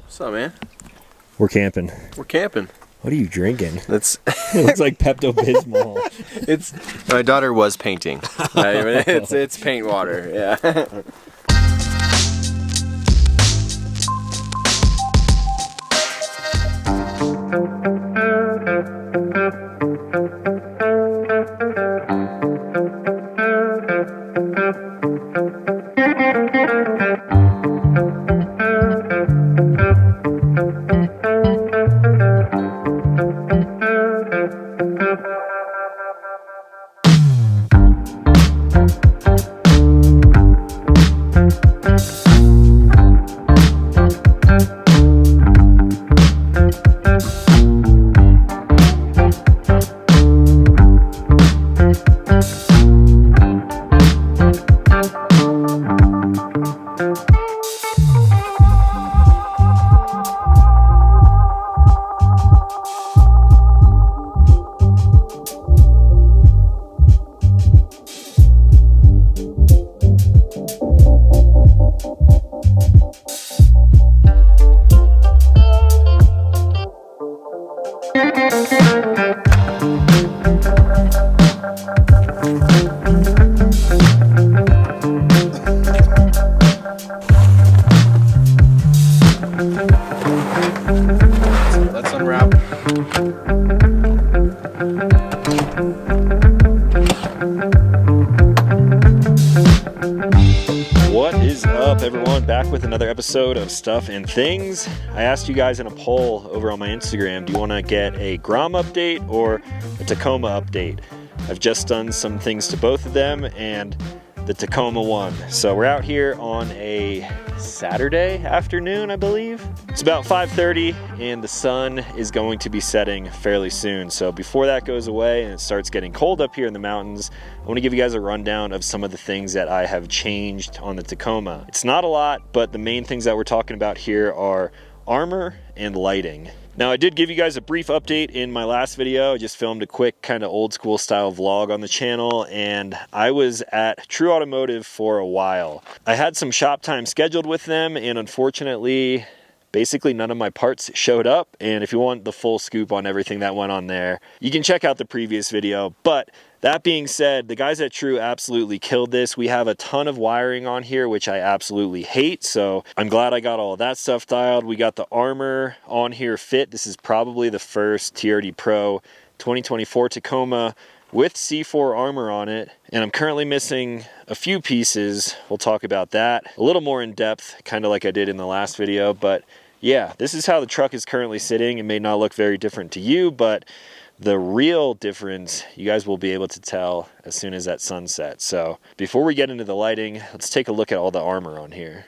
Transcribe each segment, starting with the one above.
What's up, man? We're camping. We're camping. What are you drinking? That's It looks like Pepto-Bismol. it's. My daughter was painting. It's paint water. Yeah. Let's unwrap. What is up, everyone? Back with another episode of Stuff and Things. I asked you guys in a poll over on my Instagram, do you want to get a Grom update or a Tacoma update? I've just done some things to both of them, and the Tacoma won. So we're out here on a Saturday afternoon, I believe. It's about 5:30 and the sun is going to be setting fairly soon. So before that goes away and it starts getting cold up here in the mountains, I want to give you guys a rundown of some of the things that I have changed on the Tacoma. It's not a lot, but the main things that we're talking about here are armor and lighting. Now, I did give you guys a brief update in my last video. I just filmed a quick kind of old school style vlog on the channel, and I was at True Automotive for a while. I had some shop time scheduled with them, and unfortunately, basically none of my parts showed up. And if you want the full scoop on everything that went on there, you can check out the previous video. But that being said, the guys at True absolutely killed this. We have a ton of wiring on here, which I absolutely hate. So I'm glad I got all of that stuff dialed. We got the armor on here fit. This is probably the first TRD Pro 2024 Tacoma with C4 armor on it. And I'm currently missing a few pieces. We'll talk about that a little more in depth, kind of like I did in the last video. But yeah, this is how the truck is currently sitting. It may not look very different to you, but the real difference you guys will be able to tell as soon as that sun sets. So before we get into the lighting, let's take a look at all the armor on here.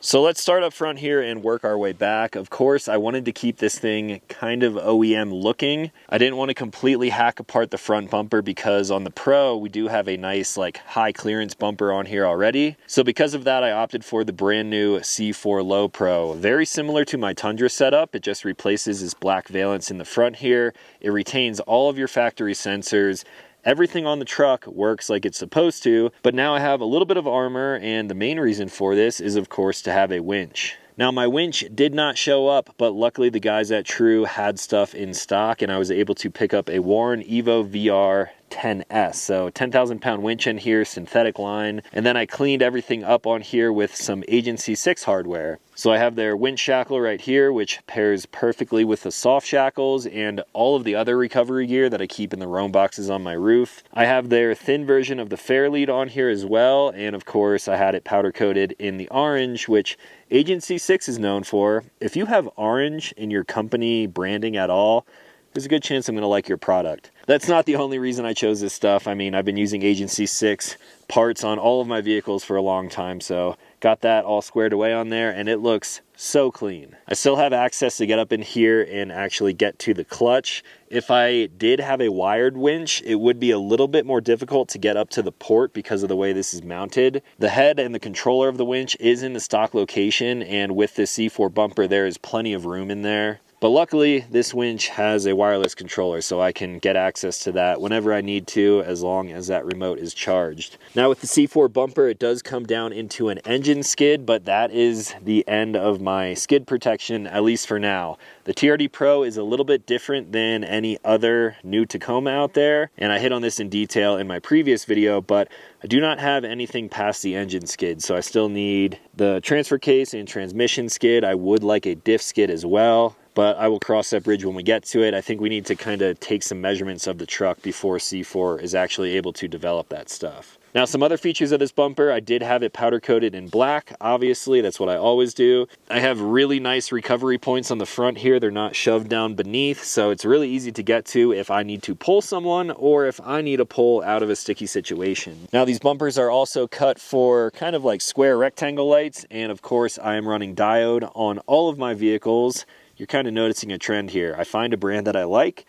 So let's start up front here and work our way back. Of course, I wanted to keep this thing kind of OEM looking. I didn't want to completely hack apart the front bumper because on the Pro, we do have a nice like high clearance bumper on here already. So because of that, I opted for the brand new C4 Low Pro. Very similar to my Tundra setup. It just replaces this black valance in the front here. It retains all of your factory sensors. Everything on the truck works like it's supposed to, but now I have a little bit of armor, and the main reason for this is, of course, to have a winch. Now, my winch did not show up, but luckily the guys at True had stuff in stock, and I was able to pick up a Warren Evo VR 10S. So 10,000 pound winch in here, synthetic line, and then I cleaned everything up on here with some Agency 6 hardware. So I have their winch shackle right here, which pairs perfectly with the soft shackles and all of the other recovery gear that I keep in the roam boxes on my roof. I have their thin version of the Fairlead on here as well, and of course I had it powder coated in the orange, which Agency 6 is known for. If you have orange in your company branding at all, there's a good chance I'm going to like your product. That's not the only reason I chose this stuff. I mean, I've been using Agency 6 parts on all of my vehicles for a long time, so got that all squared away on there, and it looks so clean. I still have access to get up in here and actually get to the clutch. If I did have a wired winch, it would be a little bit more difficult to get up to the port because of the way this is mounted. The head and the controller of the winch is in the stock location, and with the C4 bumper, there is plenty of room in there. But luckily, this winch has a wireless controller, so I can get access to that whenever I need to, as long as that remote is charged. Now with the C4 bumper, it does come down into an engine skid, but that is the end of my skid protection, at least for now. The TRD Pro is a little bit different than any other new Tacoma out there, and I hit on this in detail in my previous video, but I do not have anything past the engine skid, so I still need the transfer case and transmission skid. I would like a diff skid as well, but I will cross that bridge when we get to it. I think we need to kind of take some measurements of the truck before C4 is actually able to develop that stuff. Now, some other features of this bumper, I did have it powder coated in black. Obviously, that's what I always do. I have really nice recovery points on the front here. They're not shoved down beneath, so it's really easy to get to if I need to pull someone or if I need a pull out of a sticky situation. Now, these bumpers are also cut for kind of like square rectangle lights, and of course, I am running diode on all of my vehicles. You're kind of noticing a trend here. I find a brand that I like,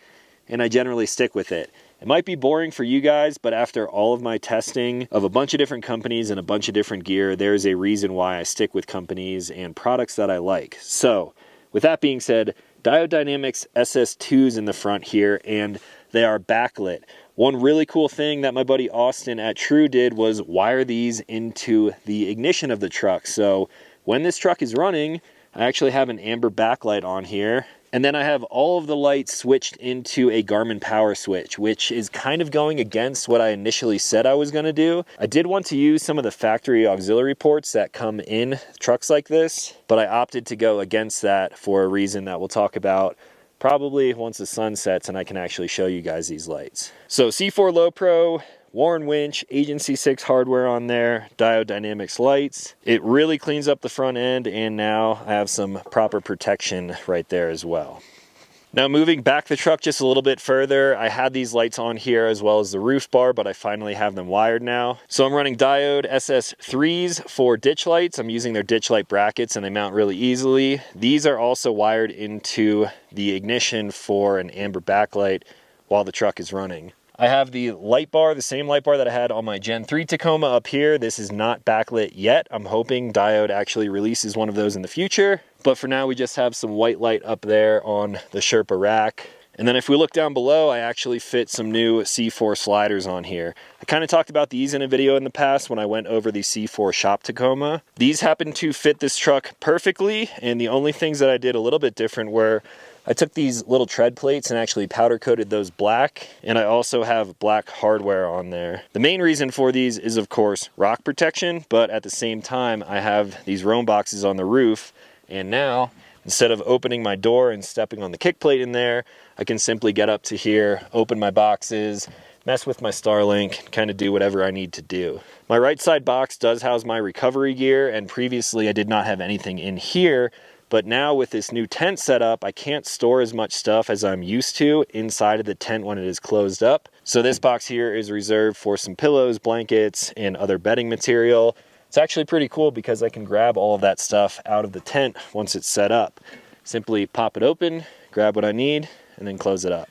and I generally stick with it. It might be boring for you guys, but after all of my testing of a bunch of different companies and a bunch of different gear, there's a reason why I stick with companies and products that I like. So, with that being said, Diode Dynamics SS2s in the front here, and they are backlit. One really cool thing that my buddy Austin at True did was wire these into the ignition of the truck. So, when this truck is running, I actually have an amber backlight on here. And then I have all of the lights switched into a Garmin power switch, which is kind of going against what I initially said I was going to do. I did want to use some of the factory auxiliary ports that come in trucks like this, but I opted to go against that for a reason that we'll talk about probably once the sun sets and I can actually show you guys these lights. So C4 Low Pro, Warren winch, Agency 6 hardware on there, Diode Dynamics lights. It really cleans up the front end, and now I have some proper protection right there as well. Now moving back the truck just a little bit further, I had these lights on here as well as the roof bar, but I finally have them wired now. So I'm running Diode SS3s for ditch lights. I'm using their ditch light brackets and they mount really easily. These are also wired into the ignition for an amber backlight while the truck is running. I have the light bar, the same light bar that I had on my Gen 3 Tacoma up here. This is not backlit yet. I'm hoping Diode actually releases one of those in the future. But for now, we just have some white light up there on the Sherpa rack. And then if we look down below, I actually fit some new C4 sliders on here. I kind of talked about these in a video in the past when I went over the C4 Shop Tacoma. These happen to fit this truck perfectly, and the only things that I did a little bit different were I took these little tread plates and actually powder coated those black, and I also have black hardware on there. The main reason for these is of course rock protection, but at the same time I have these roam boxes on the roof, and now instead of opening my door and stepping on the kick plate in there, I can simply get up to here, open my boxes, mess with my Starlink, kind of do whatever I need to do. My right side box does house my recovery gear, and previously I did not have anything in here. But now with this new tent set up, I can't store as much stuff as I'm used to inside of the tent when it is closed up. So this box here is reserved for some pillows, blankets, and other bedding material. It's actually pretty cool because I can grab all of that stuff out of the tent once it's set up. Simply pop it open, grab what I need, and then close it up.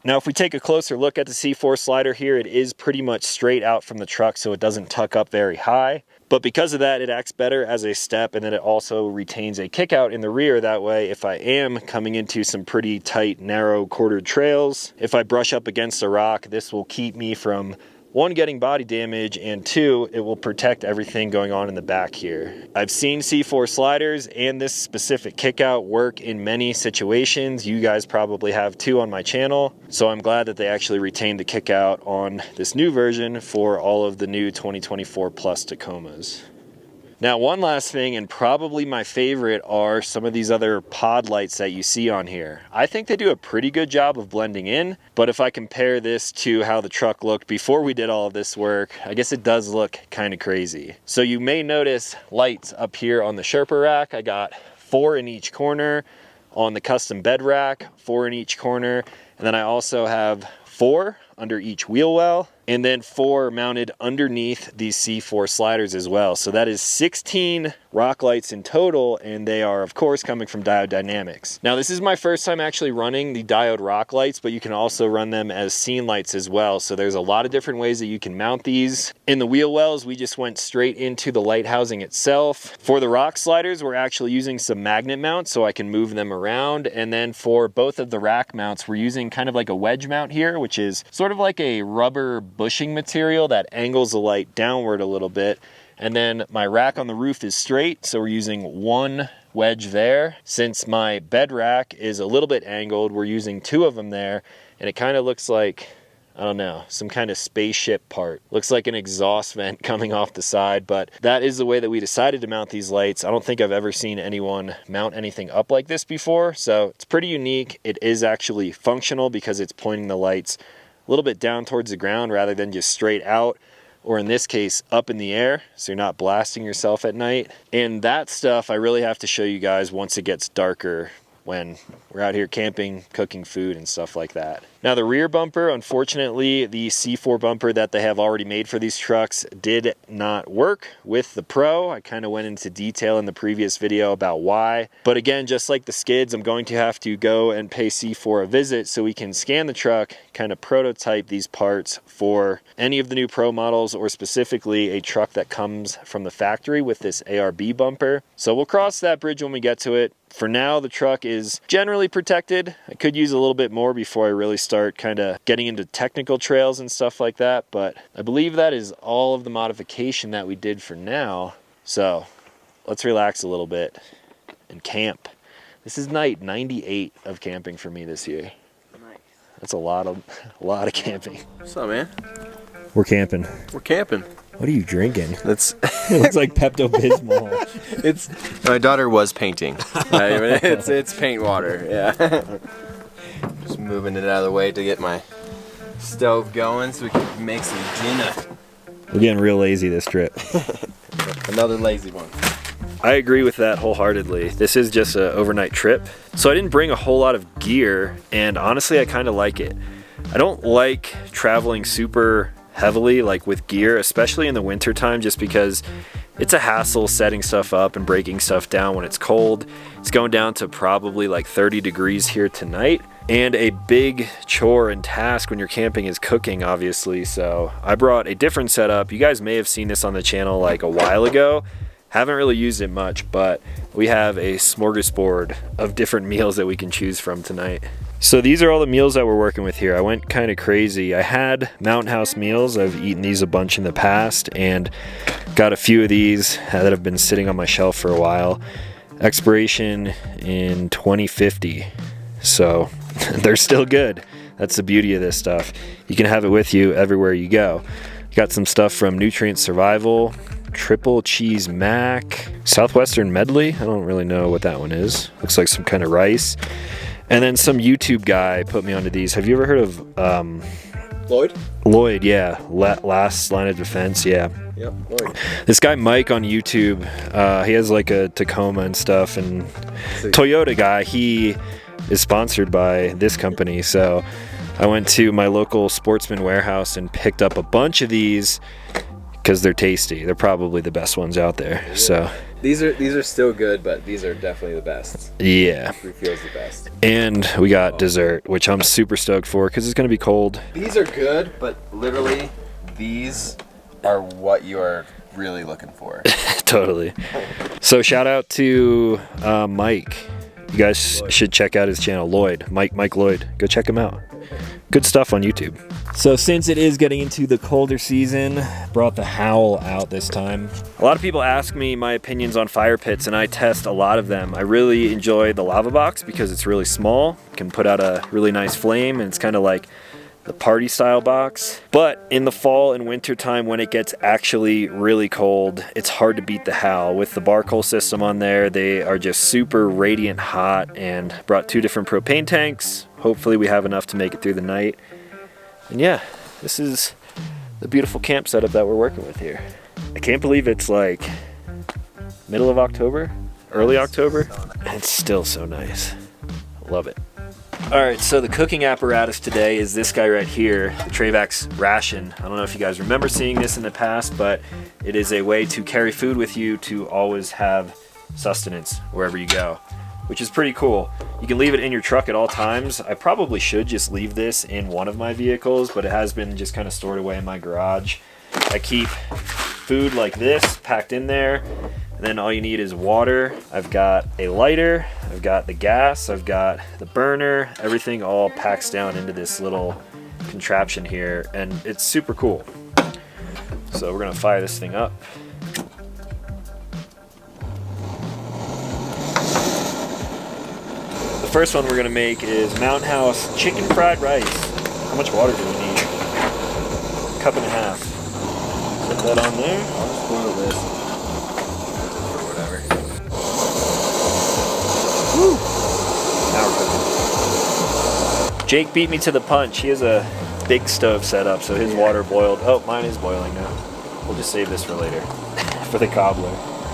Now, if we take a closer look at the C4 slider here, it is pretty much straight out from the truck, so it doesn't tuck up very high. But because of that, it acts better as a step, and then it also retains a kick out in the rear. That way, if I am coming into some pretty tight, narrow quartered trails, if I brush up against a rock, this will keep me from, one, getting body damage, and two, it will protect everything going on in the back here. I've seen C4 sliders and this specific kickout work in many situations. You guys probably have too on my channel. So I'm glad that they actually retained the kickout on this new version for all of the new 2024 Plus Tacomas. Now, one last thing, and probably my favorite, are some of these other pod lights that you see on here. I think they do a pretty good job of blending in, but if I compare this to how the truck looked before we did all of this work, I guess it does look kind of crazy. So you may notice lights up here on the Sherpa rack. I got 4 in each corner. On the custom bed rack, 4 in each corner. And then I also have 4 under each wheel well, and then 4 mounted underneath these C4 sliders as well. So that is 16 rock lights in total, and they are of course coming from Diode Dynamics. Now this is my first time actually running the diode rock lights, but you can also run them as scene lights as well. So there's a lot of different ways that you can mount these. In the wheel wells, we just went straight into the light housing itself. For the rock sliders, we're actually using some magnet mounts so I can move them around. And then for both of the rack mounts, we're using kind of like a wedge mount here, which is sort of like a rubber bushing material that angles the light downward a little bit. And then my rack on the roof is straight, so we're using 1 wedge there. Since my bed rack is a little bit angled, we're using 2 of them there, and it kind of looks like, I don't know, some kind of spaceship part. Looks like an exhaust vent coming off the side, but that is the way that we decided to mount these lights. I don't think I've ever seen anyone mount anything up like this before, so it's pretty unique. It is actually functional because it's pointing the lights a little bit down towards the ground rather than just straight out, or in this case up in the air, so you're not blasting yourself at night. And that stuff I really have to show you guys once it gets darker, when we're out here camping, cooking food and stuff like that. Now the rear bumper, unfortunately, the C4 bumper that they have already made for these trucks did not work with the Pro. I kind of went into detail in the previous video about why. But again, just like the skids, I'm going to have to go and pay C4 a visit so we can scan the truck, kind of prototype these parts for any of the new Pro models, or specifically a truck that comes from the factory with this ARB bumper. So we'll cross that bridge when we get to it. For now, the truck is generally protected. I could use a little bit more before I really start kind of getting into technical trails and stuff like that, but I believe that is all of the modification that we did for now. So let's relax a little bit and camp. This is night 98 of camping for me this year. Nice. That's a lot of camping. What's up, man? We're camping. We're camping. What are you drinking? That's it looks like Pepto-Bismol. It's my daughter was painting. It's paint water. Yeah. Just moving it out of the way to get my stove going so we can make some dinner. We're getting real lazy this trip. Another lazy one. I agree with that wholeheartedly. This is just an overnight trip, so I didn't bring a whole lot of gear, and honestly I kind of like it. I don't like traveling super heavily like with gear, especially in the winter time, just because it's a hassle setting stuff up and breaking stuff down when it's cold. It's going down to probably like 30 degrees here tonight, and a big chore and task when you're camping is cooking, obviously. So I brought a different setup. You guys may have seen this on the channel like a while ago. Haven't really used it much, but we have a smorgasbord of different meals that we can choose from tonight. So these are all the meals that we're working with here. I went kind of crazy. I had Mountain House meals. I've eaten these a bunch in the past and got a few of these that have been sitting on my shelf for a while. Expiration in 2050. So they're still good. That's the beauty of this stuff. You can have it with you everywhere you go. Got some stuff from Nutrient Survival, Triple Cheese Mac, Southwestern Medley. I don't really know what that one is. Looks like some kind of rice. And then some YouTube guy put me onto these. Have you ever heard of Lloyd? Lloyd, yeah. Last Line of Defense, yeah. Yep, Lloyd. This guy Mike on YouTube, he has like a Tacoma and stuff, and Toyota guy, he is sponsored by this company. So I went to my local Sportsman warehouse and picked up a bunch of these because they're tasty. They're probably the best ones out there. Yeah. So these are still good, but these are definitely the best. Yeah. Refill's the best. And we got dessert, which I'm super stoked for because it's going to be cold. These are good, but literally these are what you are really looking for. Totally. So shout out to Mike. You guys should check out his channel, Lloyd. Mike Lloyd. Go check him out. Good stuff on YouTube. So since it is getting into the colder season, brought the Howl out this time. A lot of people ask me my opinions on fire pits, and I test a lot of them. I really enjoy the lava box because it's really small, can put out a really nice flame, and it's kind of like the party style box. But in the fall and winter time, when it gets actually really cold, it's hard to beat the Howl. With the Barcoal system on there, they are just super radiant hot, and brought 2 different propane tanks. Hopefully we have enough to make it through the night. And yeah, this is the beautiful camp setup that we're working with here. I can't believe it's like middle of October, early October, and it's still so nice. Love it. Alright, so the cooking apparatus today is this guy right here, the Travax ration. I don't know if you guys remember seeing this in the past, but it is a way to carry food with you to always have sustenance wherever you go, which is pretty cool. You can leave it in your truck at all times. I probably should just leave this in one of my vehicles, but it has been just kind of stored away in my garage. I keep food like this packed in there, and then all you need is water. I've got a lighter, I've got the gas, I've got the burner, everything all packs down into this little contraption here, and it's super cool. So we're gonna fire this thing up. The first one we're gonna make is Mountain House chicken fried rice. How much water do we need? A cup and a half. Put that on there. I'll just boil this. Or whatever. Woo! Now we're cooking. Jake beat me to the punch. He has a big stove set up, so his water boiled. Oh, mine is boiling now. We'll just save this for later, for the cobbler.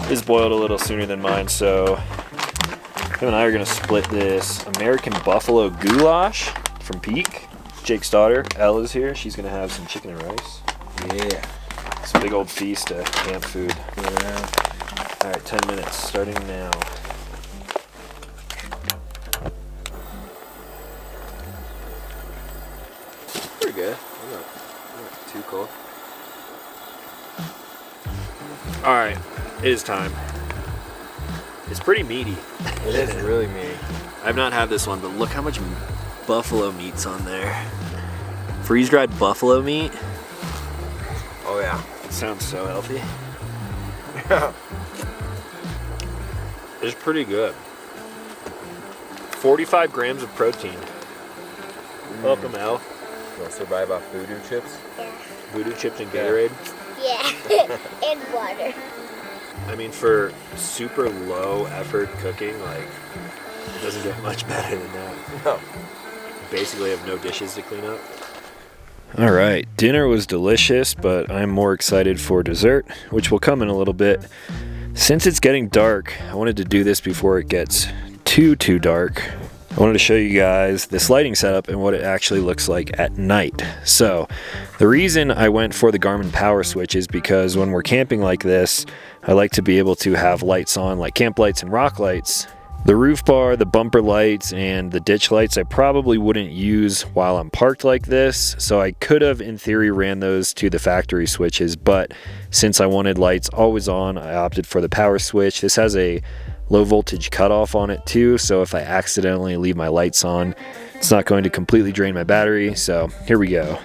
His boiled a little sooner than mine, so him and I are gonna split this American Buffalo goulash from Peak. Jake's daughter, Elle, is here. She's gonna have some chicken and rice. Yeah. It's a big old feast of camp food. Yeah. All right, 10 minutes, starting now. Pretty good. Not too cold. All right, it is time. It's pretty meaty. It is really meaty. I've not had this one, but look how much buffalo meat's on there. Freeze-dried buffalo meat. Oh yeah. It sounds so healthy. Yeah. It's pretty good. 45 grams of protein. Welcome, Elle. Want to survive off voodoo chips? Yeah. Voodoo chips and Gatorade. Yeah. And water. I mean, for super low effort cooking, like, it doesn't get much better than that. No. Basically have no dishes to clean up. All right, dinner was delicious, but I'm more excited for dessert, which will come in a little bit. Since it's getting dark, I wanted to do this before it gets too dark. I wanted to show you guys this lighting setup and what it actually looks like at night. So the reason I went for the Garmin power switch is because when we're camping like this, I like to be able to have lights on, like camp lights and rock lights. The roof bar, the bumper lights, and the ditch lights I probably wouldn't use while I'm parked like this, so I could have in theory ran those to the factory switches, but since I wanted lights always on, I opted for the power switch. This has a low voltage cutoff on it too, so if I accidentally leave my lights on, it's not going to completely drain my battery, so here we go.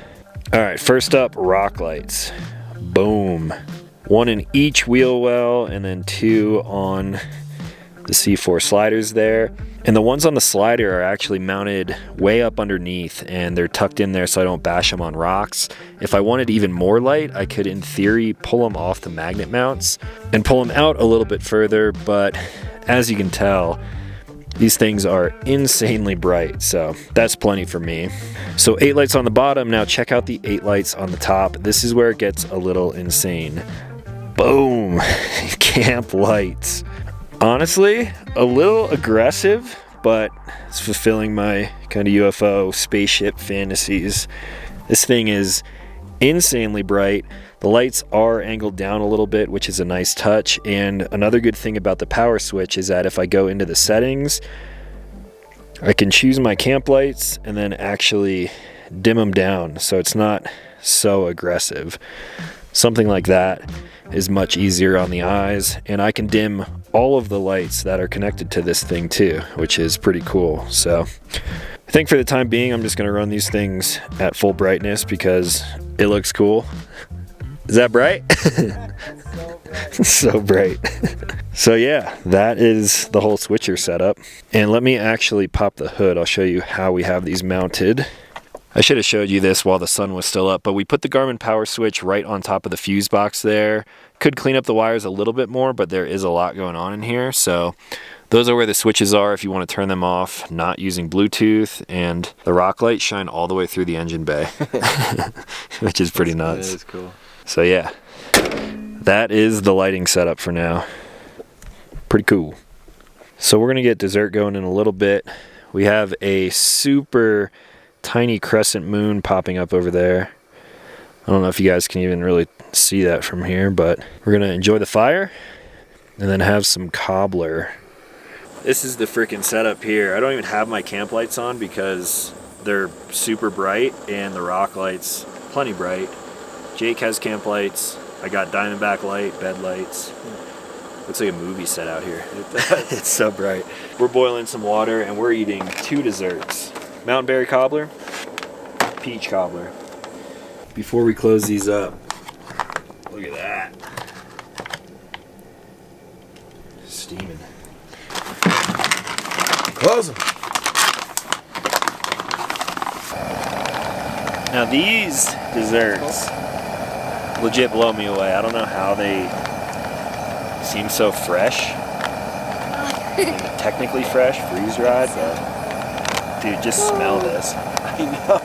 Alright, first up, rock lights. Boom. One in each wheel well, and then two on the C4 sliders there. And the ones on the slider are actually mounted way up underneath, and they're tucked in there so I don't bash them on rocks. If I wanted even more light, I could in theory pull them off the magnet mounts and pull them out a little bit further, but as you can tell, these things are insanely bright, so that's plenty for me. So 8 lights on the bottom. Now check out the 8 lights on the top. This is where it gets a little insane. Boom. Camp lights. Honestly, a little aggressive, but it's fulfilling my kind of UFO spaceship fantasies. This thing is insanely bright. The lights are angled down a little bit, which is a nice touch. And another good thing about the power switch is that if I go into the settings, I can choose my camp lights and then actually dim them down so it's not so aggressive. Something like that is much easier on the eyes, and I can dim all of the lights that are connected to this thing too, which is pretty cool. So I think for the time being, I'm just going to run these things at full brightness because it looks cool. Is that bright? So bright. So yeah, that is the whole switcher setup. And let me actually pop the hood. I'll show you how we have these mounted. I should have showed you this while the sun was still up, but we put the Garmin power switch right on top of the fuse box there. Could clean up the wires a little bit more, but there is a lot going on in here. So those are where the switches are if you want to turn them off, not using Bluetooth, and the rock lights shine all the way through the engine bay, which is pretty nuts. That is cool. So yeah, that is the lighting setup for now. Pretty cool. So we're gonna get dessert going in a little bit. We have a super tiny crescent moon popping up over there. I don't know if you guys can even really see that from here, but we're gonna enjoy the fire and then have some cobbler. This is the freaking setup here. I don't even have my camp lights on because they're super bright and the rock lights plenty bright. Jake has camp lights. I got Diamondback light, bed lights. Looks like a movie set out here. It's so bright. We're boiling some water and we're eating 2 desserts. Mountain berry cobbler, peach cobbler. Before we close these up, look at that. Steaming. Close them. Now these desserts legit blow me away. I don't know how they seem so fresh. Technically fresh, freeze dried, but dude, just smell this. I know.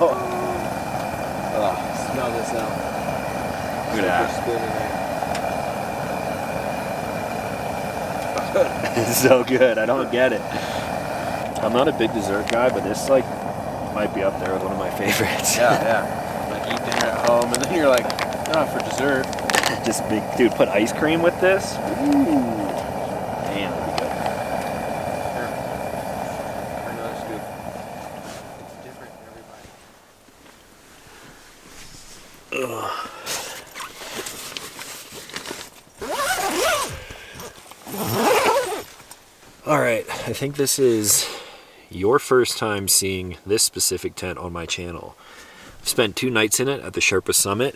Oh, smell this out. Look at that. It's so good. I don't get it. I'm not a big dessert guy, but this like might be up there with one of my favorites. Yeah. Like eat dinner at home, and then you're like, oh, for dessert. Just big, dude. Put ice cream with this. Ooh, damn, that'd be good. Here. Bring another scoop. It's different for everybody. Ugh. All right, I think this is your first time seeing this specific tent on my channel. I've spent 2 nights in it at the Sherpa Summit.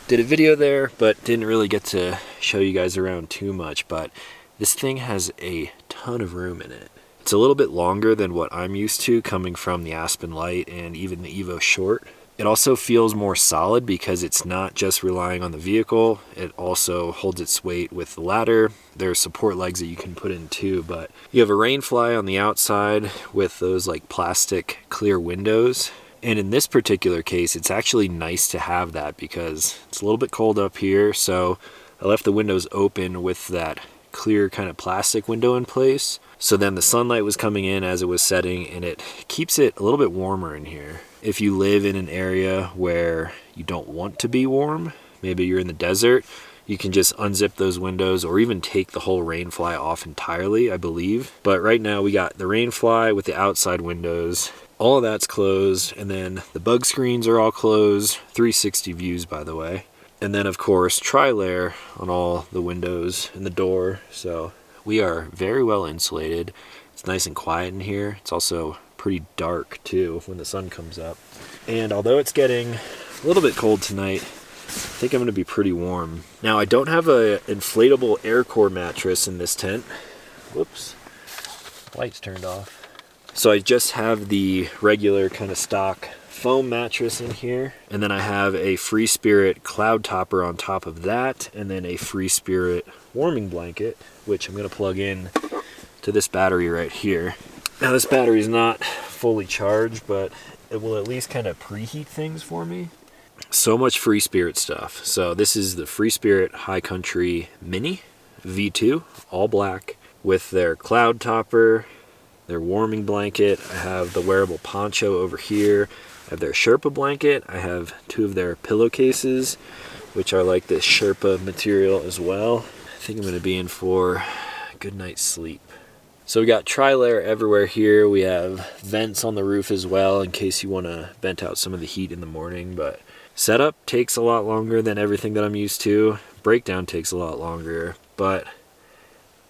Did a video there, but didn't really get to show you guys around too much, but this thing has a ton of room in it. It's a little bit longer than what I'm used to coming from the Aspen Light and even the Evo Short. It also feels more solid because it's not just relying on the vehicle. It also holds its weight with the ladder. There's support legs that you can put in too, but you have a rainfly on the outside with those like plastic clear windows. And in this particular case, it's actually nice to have that because it's a little bit cold up here. So I left the windows open with that clear kind of plastic window in place. So then the sunlight was coming in as it was setting and it keeps it a little bit warmer in here. If you live in an area where you don't want to be warm, maybe you're in the desert, you can just unzip those windows or even take the whole rainfly off entirely, I believe. But right now we got the rainfly with the outside windows. All of that's closed, and then the bug screens are all closed, 360 views by the way. And then of course tri-layer on all the windows and the door, so we are very well insulated. It's nice and quiet in here. It's also pretty dark too when the sun comes up. And although it's getting a little bit cold tonight, I think I'm gonna be pretty warm. Now I don't have an inflatable air core mattress in this tent. Whoops, lights turned off. So I just have the regular kind of stock foam mattress in here. And then I have a Free Spirit cloud topper on top of that. And then a Free Spirit warming blanket, which I'm gonna plug in to this battery right here. Now this battery is not fully charged, but it will at least kind of preheat things for me. So much Free Spirit stuff. So this is the Free Spirit High Country Mini V2, all black, with their cloud topper, their warming blanket. I have the wearable poncho over here. I have their Sherpa blanket. I have 2 of their pillowcases, which are like this Sherpa material as well. I think I'm going to be in for a good night's sleep. So we got tri-layer everywhere here. We have vents on the roof as well in case you want to vent out some of the heat in the morning. But setup takes a lot longer than everything that I'm used to. Breakdown takes a lot longer, but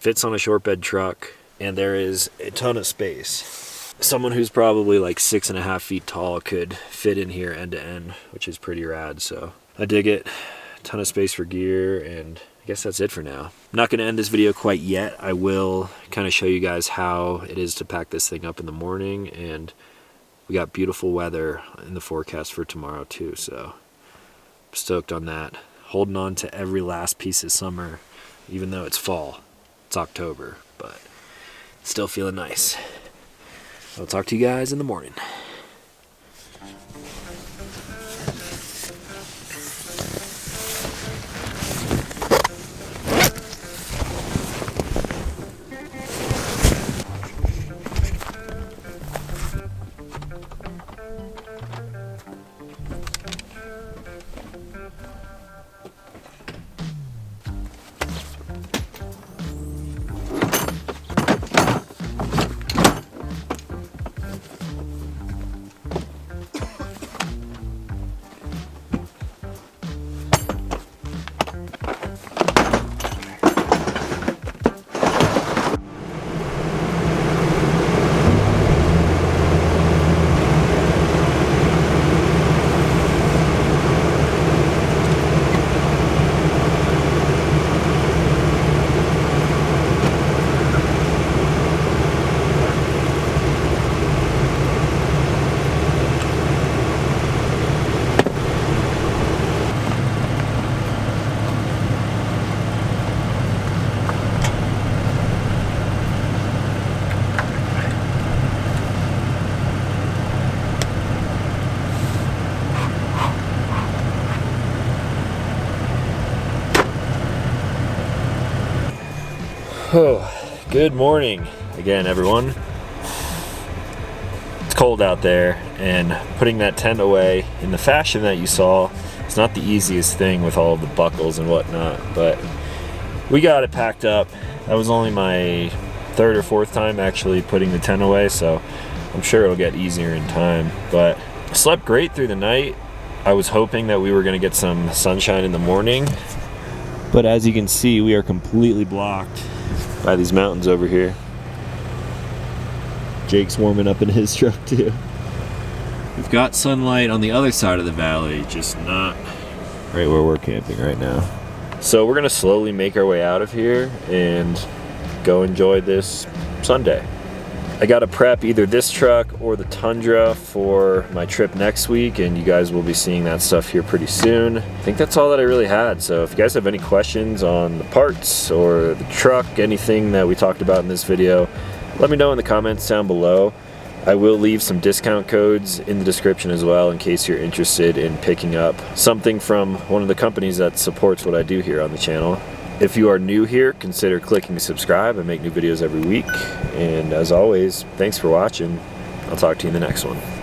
fits on a short bed truck, and there is a ton of space. Someone who's probably like 6.5 feet tall could fit in here end to end, which is pretty rad. So I dig it. A ton of space for gear, and I guess that's it for now. I'm not going to end this video quite yet. I will kind of show you guys how it is to pack this thing up in the morning, and we got beautiful weather in the forecast for tomorrow too, so I'm stoked on that. Holding on to every last piece of summer, even though it's fall. It's October, but still feeling nice. I'll talk to you guys in the morning. Oh, good morning again, everyone. It's cold out there, and putting that tent away in the fashion that you saw is not the easiest thing with all of the buckles and whatnot, but we got it packed up. That was only my third or fourth time actually putting the tent away, so I'm sure it'll get easier in time. But I slept great through the night. I was hoping that we were going to get some sunshine in the morning, but as you can see, we are completely blocked by these mountains over here. Jake's warming up in his truck too. We've got sunlight on the other side of the valley, just not right where we're camping right now. So we're gonna slowly make our way out of here and go enjoy this Sunday. I gotta prep either this truck or the Tundra for my trip next week, and you guys will be seeing that stuff here pretty soon. I think that's all that I really had. So if you guys have any questions on the parts or the truck, anything that we talked about in this video, let me know in the comments down below. I will leave some discount codes in the description as well in case you're interested in picking up something from one of the companies that supports what I do here on the channel. If you are new here, consider clicking subscribe. I make new videos every week. And as always, thanks for watching. I'll talk to you in the next one.